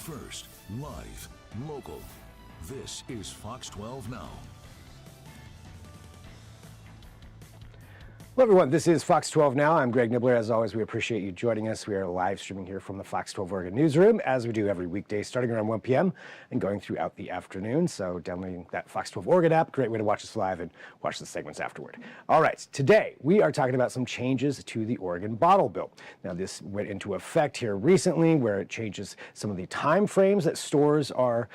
First, live, local. This is Fox 12 Now. Hello everyone, this is Fox 12 Now. I'm Greg Nibbler. As always, we appreciate you joining us. We are live streaming here from the Fox 12 Oregon newsroom, as we do every weekday starting around 1 p.m. and going throughout the afternoon. So downloading that Fox 12 Oregon app, great way to watch us live and watch the segments afterward. All right, today we are talking about some changes to the Oregon Bottle Bill. Now this went into effect here recently, where it changes some of the time frames that stores are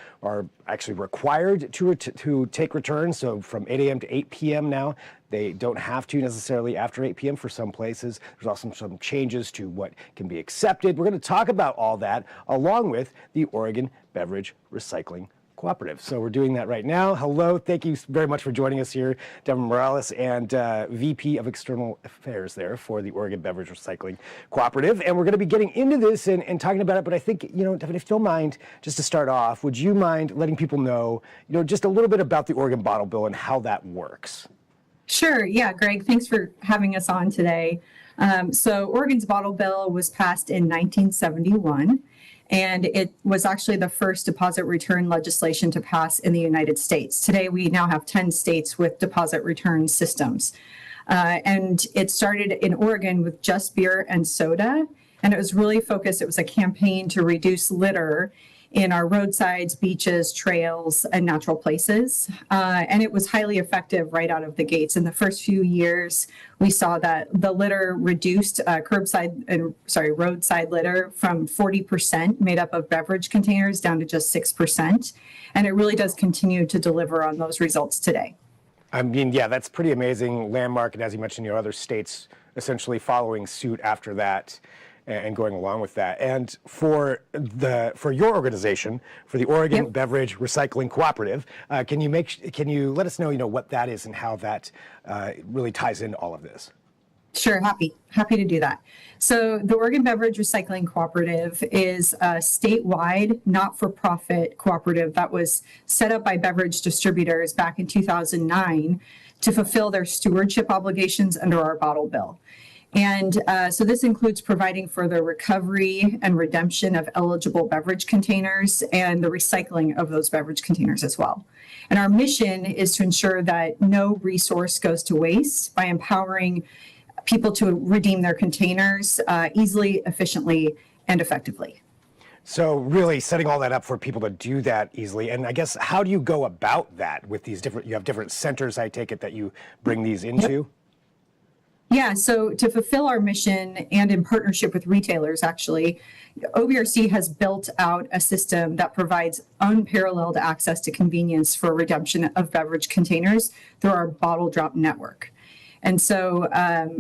actually required to take returns. So from 8 a.m. to 8 p.m. now, they don't have to necessarily after 8 p.m. for some places. There's also some changes to what can be accepted. We're going to talk about all that along with the Oregon Beverage Recycling Cooperative. So we're doing that right now. Hello, thank you very much for joining us here, Devon Morales, and VP of External Affairs there for the Oregon Beverage Recycling Cooperative. And we're going to be getting into this and talking about it, but I think, Devon, if you don't mind, just to start off, would you mind letting people know, just a little bit about the Oregon Bottle Bill and how that works? Sure. Yeah, Greg, thanks for having us on today. So Oregon's Bottle Bill was passed in 1971, and it was actually the first deposit return legislation to pass in the United States. Today, we now have 10 states with deposit return systems. And it started in Oregon with just beer and soda, and it was really focused. It was a campaign to reduce litter in our roadsides, beaches, trails, and natural places. And it was highly effective right out of the gates. In the first few years, we saw that the litter reduced roadside litter from 40% made up of beverage containers down to just 6%. And it really does continue to deliver on those results today. I mean, yeah, that's pretty amazing landmark. And as you mentioned, other states essentially following suit after that and going along with that. And for your organization, for the Oregon Yep. Beverage Recycling Cooperative, can you let us know, what that is and how that really ties into all of this? Sure, happy to do that. So the Oregon Beverage Recycling Cooperative is a statewide, not-for-profit cooperative that was set up by beverage distributors back in 2009 to fulfill their stewardship obligations under our bottle bill. And so this includes providing for the recovery and redemption of eligible beverage containers and the recycling of those beverage containers as well. And our mission is to ensure that no resource goes to waste by empowering people to redeem their containers easily, efficiently, and effectively. So really setting all that up for people to do that easily. And I guess, how do you go about that with these you have different centers, I take it, that you bring these into? Yep. Yeah, so to fulfill our mission and in partnership with retailers, actually, OBRC has built out a system that provides unparalleled access to convenience for redemption of beverage containers through our bottle drop network. And so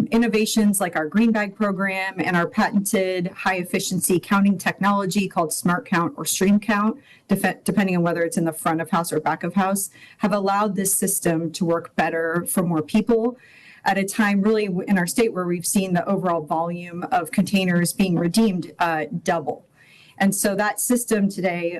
innovations like our green bag program and our patented high efficiency counting technology called Smart Count or Stream Count, depending on whether it's in the front of house or back of house, have allowed this system to work better for more people at a time really in our state where we've seen the overall volume of containers being redeemed double. And so that system today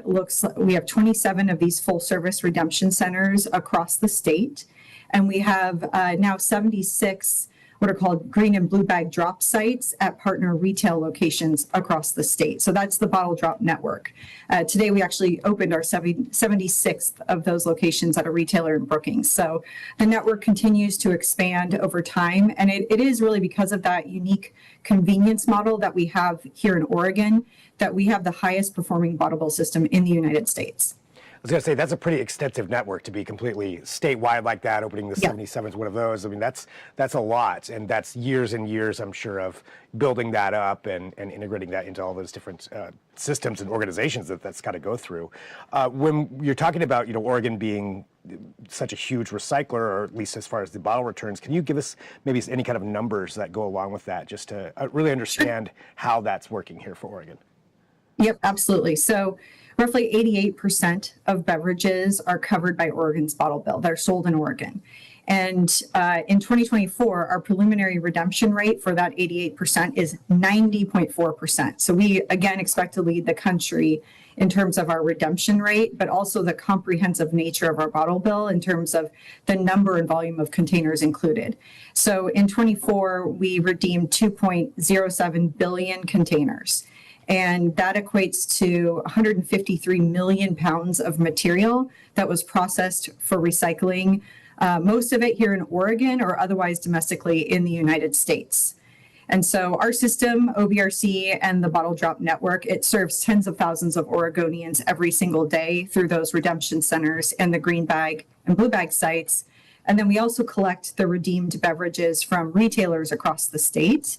we have 27 of these full service redemption centers across the state. And we have now 76 what are called green and blue bag drop sites at partner retail locations across the state. So that's the bottle drop network. Today, we actually opened our 76th of those locations at a retailer in Brookings. So the network continues to expand over time. And it is really because of that unique convenience model that we have here in Oregon that we have the highest performing bottle bill system in the United States. I was going to say, that's a pretty extensive network to be completely statewide like that, opening the 77th one of those. I mean, that's a lot, and that's years and years, I'm sure, of building that up and integrating that into all those different systems and organizations that's got to go through. When you're talking about, Oregon being such a huge recycler, or at least as far as the bottle returns, can you give us maybe any kind of numbers that go along with that, just to really understand how that's working here for Oregon? Yep, absolutely. So roughly 88% of beverages are covered by Oregon's bottle bill. They're sold in Oregon. And in 2024, our preliminary redemption rate for that 88% is 90.4%. So we, again, expect to lead the country in terms of our redemption rate, but also the comprehensive nature of our bottle bill in terms of the number and volume of containers included. So in 24, we redeemed 2.07 billion containers. And that equates to 153 million pounds of material that was processed for recycling, most of it here in Oregon or otherwise domestically in the United States. And so our system, OBRC, and the Bottle Drop Network, it serves tens of thousands of Oregonians every single day through those redemption centers and the green bag and blue bag sites. And then we also collect the redeemed beverages from retailers across the state.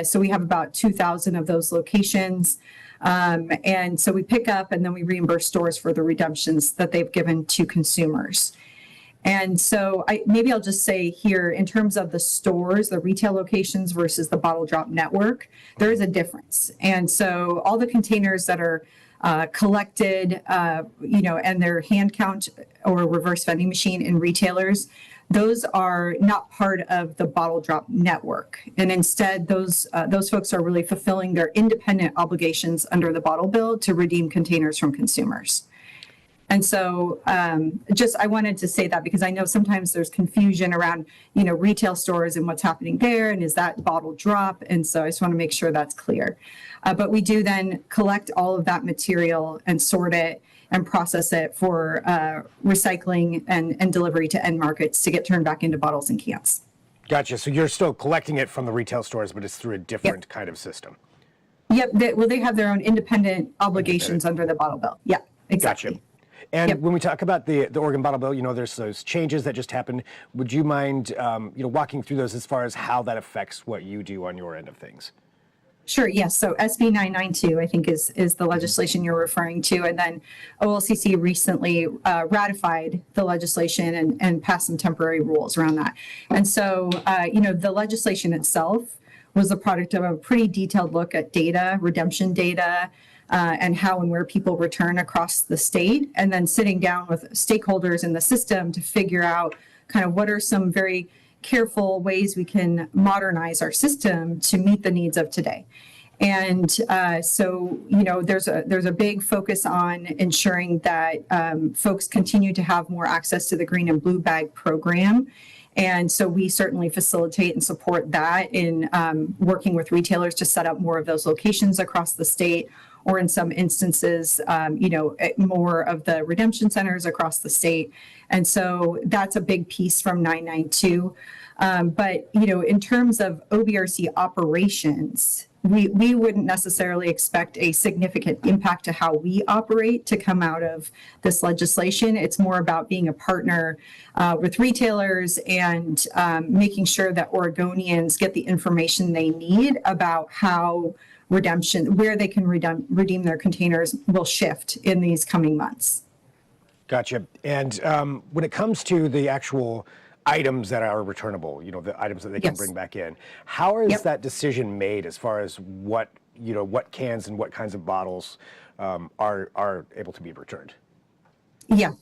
So we have about 2,000 of those locations. And so we pick up and then we reimburse stores for the redemptions that they've given to consumers. And so maybe I'll just say here, in terms of the stores, the retail locations versus the Bottle Drop Network, there is a difference. And so all the containers that are collected, and they're hand count or reverse vending machine in retailers, those are not part of the Bottle Drop Network. And instead, those folks are really fulfilling their independent obligations under the bottle bill to redeem containers from consumers. And so I wanted to say that because I know sometimes there's confusion around, retail stores and what's happening there, and is that bottle drop? And so I just want to make sure that's clear. But we do then collect all of that material and sort it and process it for recycling and delivery to end markets to get turned back into bottles and cans. Gotcha. So you're still collecting it from the retail stores, but it's through a different kind of system. Yep. They have their own independent obligations under the bottle bill. Yeah, exactly. Gotcha. And when we talk about the Oregon Bottle Bill, there's those changes that just happened. Would you mind, walking through those as far as how that affects what you do on your end of things? Sure. Yes. So SB 992, I think, is the legislation you're referring to. And then OLCC recently ratified the legislation and passed some temporary rules around that. And so, the legislation itself was a product of a pretty detailed look at data, redemption data, and how and where people return across the state, and then sitting down with stakeholders in the system to figure out kind of what are some very careful ways we can modernize our system to meet the needs of today. And so, there's a big focus on ensuring that folks continue to have more access to the green and blue bag program. And so we certainly facilitate and support that in working with retailers to set up more of those locations across the state, or in some instances, more of the redemption centers across the state. And so that's a big piece from 992. But, in terms of OBRC operations, we wouldn't necessarily expect a significant impact to how we operate to come out of this legislation. It's more about being a partner with retailers and making sure that Oregonians get the information they need about how where they can redeem their containers will shift in these coming months. Gotcha. And when it comes to the actual items that are returnable, the items that they can bring back in, how is that decision made as far as what cans and what kinds of bottles are able to be returned? Yeah,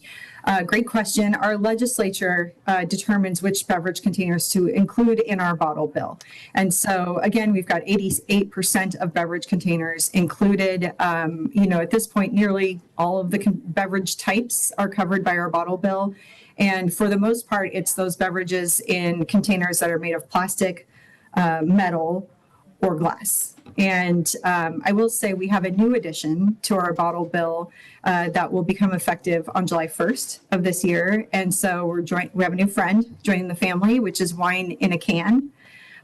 great question. Our legislature determines which beverage containers to include in our bottle bill. And so, again, we've got 88% of beverage containers included. At this point, nearly all of the beverage types are covered by our bottle bill. And for the most part, it's those beverages in containers that are made of plastic, metal, or glass. And I will say we have a new addition to our bottle bill that will become effective on July 1st of this year. And so we have a new friend joining the family, which is wine in a can.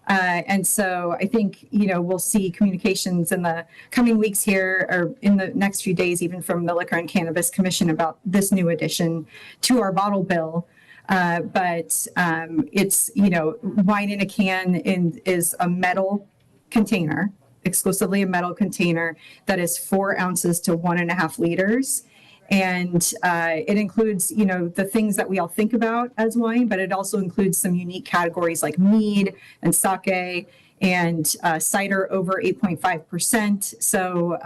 And so I think, we'll see communications in the coming weeks here, or in the next few days, even from the Liquor and Cannabis Commission, about this new addition to our bottle bill. But it's, wine in a can is a metal container, exclusively a metal container that is 4 ounces to 1.5 liters. And it includes, the things that we all think about as wine, but it also includes some unique categories like mead and sake and cider over 8.5%. So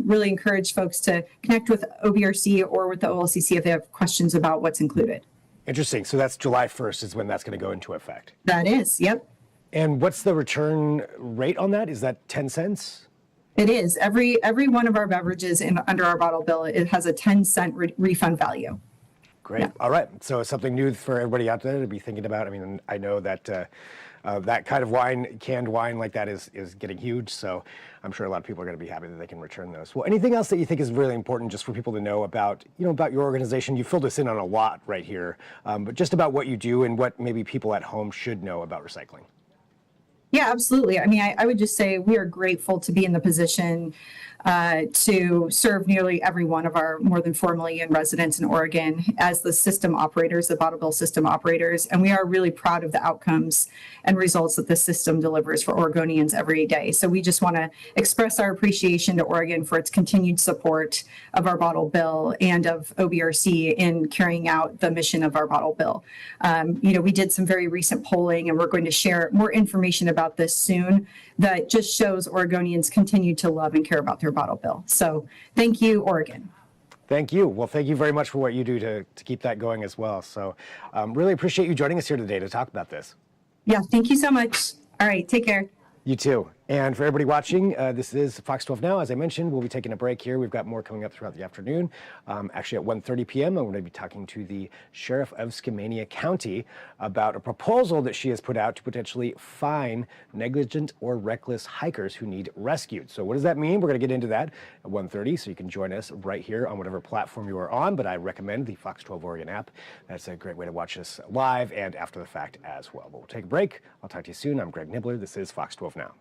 really encourage folks to connect with OBRC or with the OLCC if they have questions about what's included. Interesting. So that's July 1st is when that's going to go into effect. That is, yep. And what's the return rate on that? Is that 10 cents? It is. Every one of our beverages under our bottle bill, it has a 10-cent refund value. Great. Yeah. All right. So something new for everybody out there to be thinking about. I mean, I know that that kind of wine, canned wine like that is getting huge. So I'm sure a lot of people are going to be happy that they can return those. Well, anything else that you think is really important just for people to know about, about your organization? You filled us in on a lot right here, but just about what you do and what maybe people at home should know about recycling. Yeah, absolutely. I mean, I would just say we are grateful to be in the position to serve nearly every one of our more than 4 million residents in Oregon as the system operators, the bottle bill system operators. And we are really proud of the outcomes and results that this system delivers for Oregonians every day. So we just want to express our appreciation to Oregon for its continued support of our bottle bill and of OBRC in carrying out the mission of our bottle bill. We did some very recent polling, and we're going to share more information about this soon that just shows Oregonians continue to love and care about their bottle bill. So thank you, Oregon. Thank you. Well, thank you very much for what you do to keep that going as well. So really appreciate you joining us here today to talk about this. Yeah, thank you so much. All right, take care. You too. And for everybody watching, this is Fox 12 Now. As I mentioned, we'll be taking a break here. We've got more coming up throughout the afternoon. Actually, at 1:30 p.m., I'm going to be talking to the Sheriff of Skamania County about a proposal that she has put out to potentially fine negligent or reckless hikers who need rescued. So what does that mean? We're going to get into that at 1:30, so you can join us right here on whatever platform you are on. But I recommend the Fox 12 Oregon app. That's a great way to watch us live and after the fact as well. But we'll take a break. I'll talk to you soon. I'm Greg Nibbler. This is Fox 12 Now.